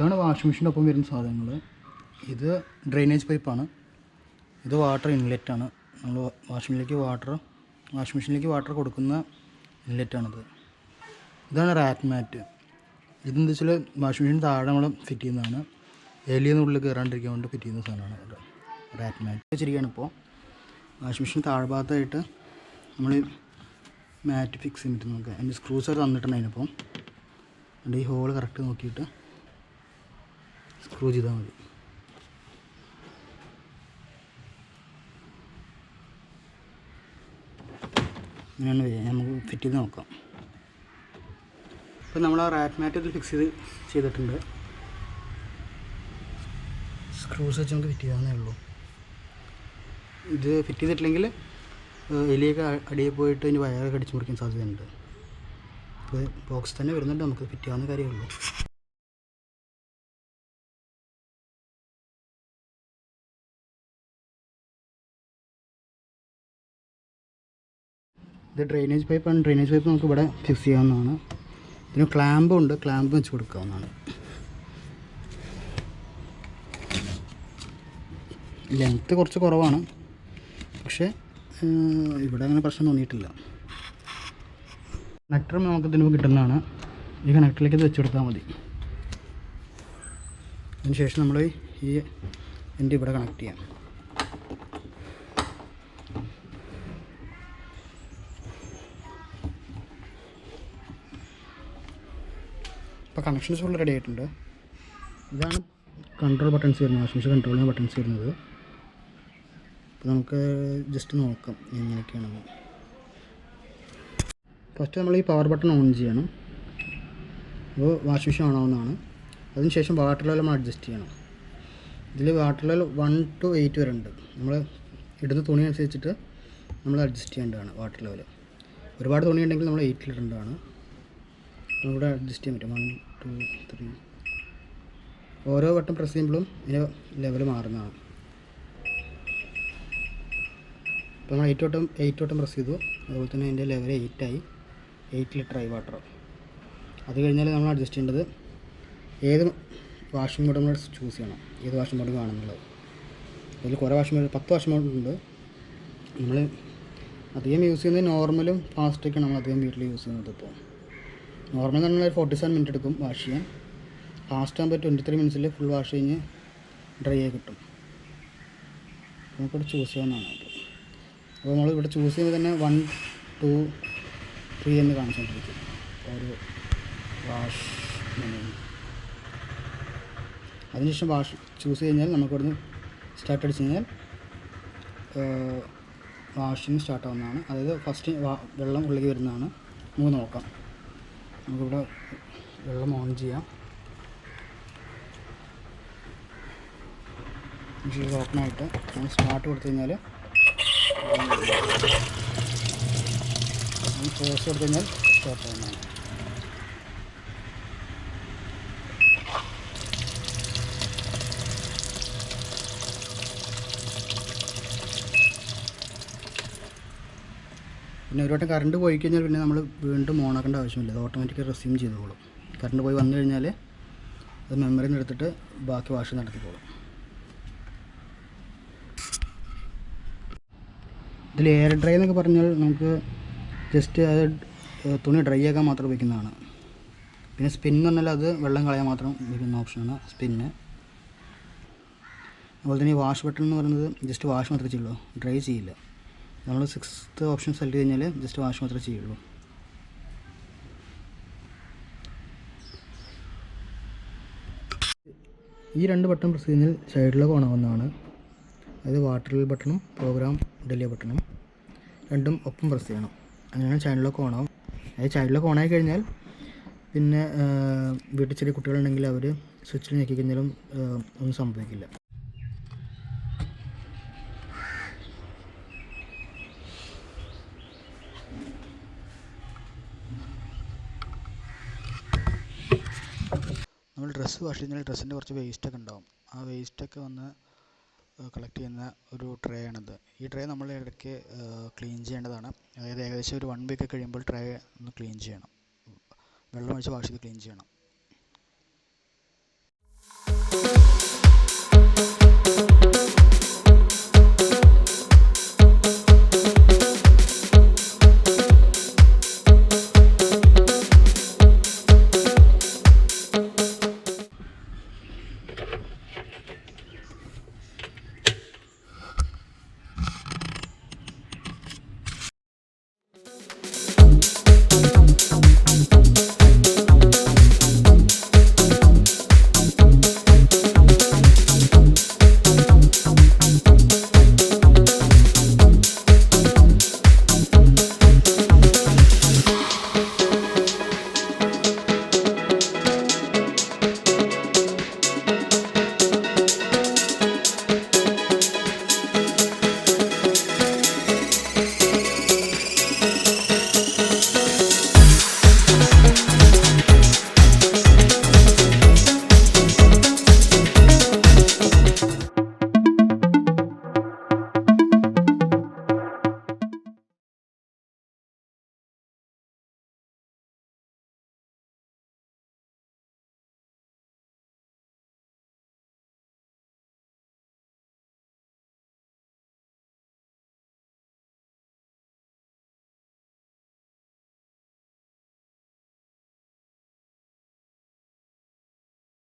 ഇതാണ് വാഷിംഗ് മെഷീനൊപ്പം വരുന്ന സാധനങ്ങൾ. ഇത് ഡ്രെയിനേജ് പൈപ്പാണ്. ഇത് വാട്ടർ ഇൻലെറ്റാണ്. നമ്മൾ വാഷിംഗ് മെഷീനിലേക്ക് വാട്ടർ കൊടുക്കുന്ന ഇൻലെറ്റാണിത്. ഇതാണ് റാക്ക് മാറ്റ്. ഇതെന്താ വെച്ചാൽ വാഷിംഗ് മെഷീൻ താഴെ നമ്മൾ ഫിറ്റ് ചെയ്യുന്നതാണ്. എലിയെന്നുള്ളിൽ കയറാണ്ടിരിക്കാൻ വേണ്ടി ഫിറ്റ് ചെയ്യുന്ന സാധനമാണ് റാക്ക് മാറ്റ്. വെച്ചിരിക്കുകയാണ് ഇപ്പോൾ വാഷിംഗ് മെഷീൻ താഴ്ഭാഗത്തായിട്ട് നമ്മൾ മാറ്റ് ഫിക്സ് ചെയ്യാൻ പറ്റും. നമുക്ക് അതിൻ്റെ സ്ക്രൂസ് തന്നിട്ടുണ്ട്. അതിനിപ്പം അതിൻ്റെ ഈ ഹോൾ കറക്റ്റ് നോക്കിയിട്ട് സ്ക്രൂ ചെയ്താൽ മതി. ഇങ്ങനെയാണ് വരിക. നമുക്ക് ഫിറ്റ് ചെയ്ത് നോക്കാം. ഇപ്പം നമ്മൾ ആ റാക്ക് മാറ്റ് ഇതിൽ ഫിക്സ് ചെയ്തിട്ടുണ്ട്. സ്ക്രൂസ് വെച്ച് നമുക്ക് ഫിറ്റ് ചെയ്യാവുന്നേ ഉള്ളൂ. ഇത് ഫിറ്റ് ചെയ്തിട്ടില്ലെങ്കിൽ എലിയൊക്കെ അടിയിൽ പോയിട്ട് അതിന് വയറൊക്കെ അടിച്ച് മുറിക്കാൻ സാധ്യതയുണ്ട്. അപ്പോൾ ബോക്സ് തന്നെ വരുന്നുണ്ട്, നമുക്ക് ഫിറ്റ് ചെയ്യാവുന്ന കാര്യമുള്ളൂ. ഇത് ഡ്രെയിനേജ് പൈപ്പാണ്. ഡ്രെയിനേജ് പൈപ്പ് നമുക്ക് ഇവിടെ ഫിക്സ് ചെയ്യാവുന്നതാണ്. ഇതിന് ക്ലാമ്പും ഉണ്ട്, ക്ലാമ്പ് വെച്ച് കൊടുക്കാവുന്നതാണ്. ലെങ്ത്ത് കുറച്ച് കുറവാണ്, പക്ഷേ ഇവിടെ അങ്ങനെ പ്രശ്നം തോന്നിയിട്ടില്ല. കണക്ടറും നമുക്ക് ഇതിന് കിട്ടുന്നതാണ്. ഈ കണക്ടറിലേക്ക് ഇത് വെച്ച് കൊടുത്താൽ മതി. അതിന് ശേഷം നമ്മൾ ഈ എൻ്റെ ഇവിടെ കണക്ട് ചെയ്യാം. ഇപ്പോൾ കണക്ഷൻസ് ഫുൾ റെഡി ആയിട്ടുണ്ട്. ഇതാണ് കൺട്രോൾ ബട്ടൺസ് വരുന്നത്, വാഷിംഗ് മെഷീൻ കൺട്രോൾ ചെയ്യുന്ന ബട്ടൺസ് വരുന്നത്. അപ്പോൾ നമുക്ക് ജസ്റ്റ് നോക്കാം എങ്ങനെയൊക്കെയാണെന്ന്. ഫസ്റ്റ് നമ്മൾ ഈ പവർ ബട്ടൺ ഓൺ ചെയ്യണം. അപ്പോൾ വാഷിംഗ് മെഷീൻ ഓൺ ആവുന്നതാണ്. അതിനുശേഷം വാട്ടർ ലെവൽ നമ്മൾ അഡ്ജസ്റ്റ് ചെയ്യണം. ഇതിൽ വാട്ടർ ലെവൽ 1 to 8 വരെ ഉണ്ട്. നമ്മൾ ഇടുന്ന തുണി അനുസരിച്ചിട്ട് നമ്മൾ അഡ്ജസ്റ്റ് ചെയ്യേണ്ടതാണ് വാട്ടർ ലെവൽ. ഒരുപാട് തുണി ഉണ്ടെങ്കിൽ നമ്മൾ 8 ഇടേണ്ടതാണ്. ഇവിടെ അഡ്ജസ്റ്റ് ചെയ്യാൻ പറ്റും. 1 2 3. ഓരോ വട്ടം പ്രസ് ചെയ്യുമ്പോഴും ഇതിൻ്റെ ലെവൽ മാറുന്നതാണ്. ഇപ്പോൾ നമ്മൾ 8 വട്ടം പ്രസ് ചെയ്തു. അതുപോലെ തന്നെ അതിൻ്റെ ലെവൽ 8 ആയി. 8 ലിറ്റർ ആയി വാട്ടർ. അത് കഴിഞ്ഞാൽ നമ്മൾ അഡ്ജസ്റ്റ് ചെയ്യേണ്ടത് ഏത് വാഷിംഗ് മോഡ് നമ്മൾ ചൂസ് ചെയ്യണം, ഏത് വാഷിംഗ് മോഡ് വേണമെന്നുള്ളത്. അതിൽ കുറേ വാഷിംഗ് മോഡ് 10 വാഷിംഗ് മോഡ് ഉണ്ട്. നമ്മൾ അധികം യൂസ് ചെയ്യുന്നത് നോർമലും ഫാസ്റ്റൊക്കെയാണ് നമ്മൾ അധികം വീട്ടിൽ യൂസ് ചെയ്യുന്നത്. ഇപ്പോൾ നോർമൽ എന്ന് പറഞ്ഞാൽ 47 മിനിറ്റ് എടുക്കും വാഷ് ചെയ്യാൻ. ഫാസ്റ്റ് ആകുമ്പോൾ 23 മിനിറ്റ്സിൽ ഫുൾ വാഷ് കഴിഞ്ഞ് ഡ്രൈ ആയി കിട്ടും. നമുക്കിവിടെ ചൂസ് ചെയ്യാവുന്നതാണ്. അപ്പോൾ നമ്മളിവിടെ ചൂസ് ചെയ്യുമ്പോൾ തന്നെ 1 2 3 എന്ന് കാണിച്ചുകൊണ്ടിരിക്കും ഒരു വാഷ് മെനു. അതിനുശേഷം വാഷ് ചൂസ് കഴിഞ്ഞാൽ നമുക്കിവിടുന്ന് സ്റ്റാർട്ട് അടിച്ച് കഴിഞ്ഞാൽ വാഷിങ് സ്റ്റാർട്ട് ആവുന്നതാണ്. അതായത് ഫസ്റ്റ് വെള്ളം ഉള്ളിലേക്ക് വരുന്നതാണ്. നമുക്ക് നോക്കാം. നമുക്കിവിടെ വെള്ളം ഓൺ ചെയ്യാം. ഇത് ഓപ്പണായിട്ട് നമ്മൾ സ്റ്റാർട്ട് കൊടുത്തു കഴിഞ്ഞാൽ ക്ലോസ് കൊടുത്തു കഴിഞ്ഞാൽ സ്റ്റാർട്ട് ആവുന്നതാണ്. പിന്നെ ഒരു വട്ടം കറണ്ട് പോയി കഴിഞ്ഞാൽ പിന്നെ നമ്മൾ വീണ്ടും ഓണാക്കേണ്ട ആവശ്യമില്ല. അത് ഓട്ടോമാറ്റിക്കായി റെസ്യൂം ചെയ്തോളും. കറണ്ട് പോയി വന്നു കഴിഞ്ഞാൽ അത് മെമ്മറിയിൽ നിന്ന് എടുത്തിട്ട് ബാക്കി വാഷ് നടത്തിക്കോളും. ഇതിൽ എയർ ഡ്രൈ എന്നൊക്കെ പറഞ്ഞാൽ നമുക്ക് ജസ്റ്റ് അത് തുണി ഡ്രൈ ആക്കാൻ മാത്രം ഉപയോഗിക്കുന്നതാണ്. പിന്നെ സ്പിൻ എന്ന് പറഞ്ഞാൽ അത് വെള്ളം കളയാൻ മാത്രം ഉപയോഗിക്കുന്ന ഓപ്ഷനാണ് സ്പിന്ന്. അതുപോലെ തന്നെ ഈ വാഷ് ബട്ടൺ എന്ന് പറയുന്നത് ജസ്റ്റ് വാഷ് മാത്രമേ ചെയ്യുള്ളൂ, ഡ്രൈ ചെയ്യില്ല. നമ്മൾ 6th ഓപ്ഷൻ സെലക്ട് കഴിഞ്ഞാൽ ജസ്റ്റ് വാഷ് മാത്രമേ ചെയ്യുള്ളൂ. ഈ 2 ബട്ടൺ പ്രസ് കഴിഞ്ഞാൽ സൈഡിലൊക്കെ ഓണാവുന്നതാണ്. അതായത് വാട്ടർ ബട്ടണും പ്രോഗ്രാം ഡിലേ ബട്ടണും രണ്ടും ഒപ്പം പ്രസ് ചെയ്യണം. അങ്ങനെയാണ് ചാനലൊക്കെ ഓണാവും. അതായത് ചാനലൊക്കെ ഓണായി കഴിഞ്ഞാൽ പിന്നെ വീട്ടിൽ ചെറിയ കുട്ടികളുണ്ടെങ്കിൽ അവർ സ്വിച്ചിൽ ഞെക്കി കഴിഞ്ഞാലും ഒന്നും സംഭവിക്കില്ല. നമ്മൾ ഡ്രസ്സ് വാഷ് ചെയ്യുന്നതിൽ ഡ്രസ്സിൻ്റെ കുറച്ച് വേസ്റ്റൊക്കെ ഉണ്ടാവും. ആ വേസ്റ്റൊക്കെ വന്ന് കളക്ട് ചെയ്യുന്ന ഒരു ട്രേ ആണിത്. ഈ ട്രേ നമ്മൾ ഇടയ്ക്ക് ക്ലീൻ ചെയ്യേണ്ടതാണ്. അതായത് ഏകദേശം ഒരു 1 വീക്ക് കഴിയുമ്പോൾ ട്രേ ഒന്ന് ക്ലീൻ ചെയ്യണം. വെള്ളം ഒഴിച്ച് വാഷ് ചെയ്ത് ക്ലീൻ ചെയ്യണം.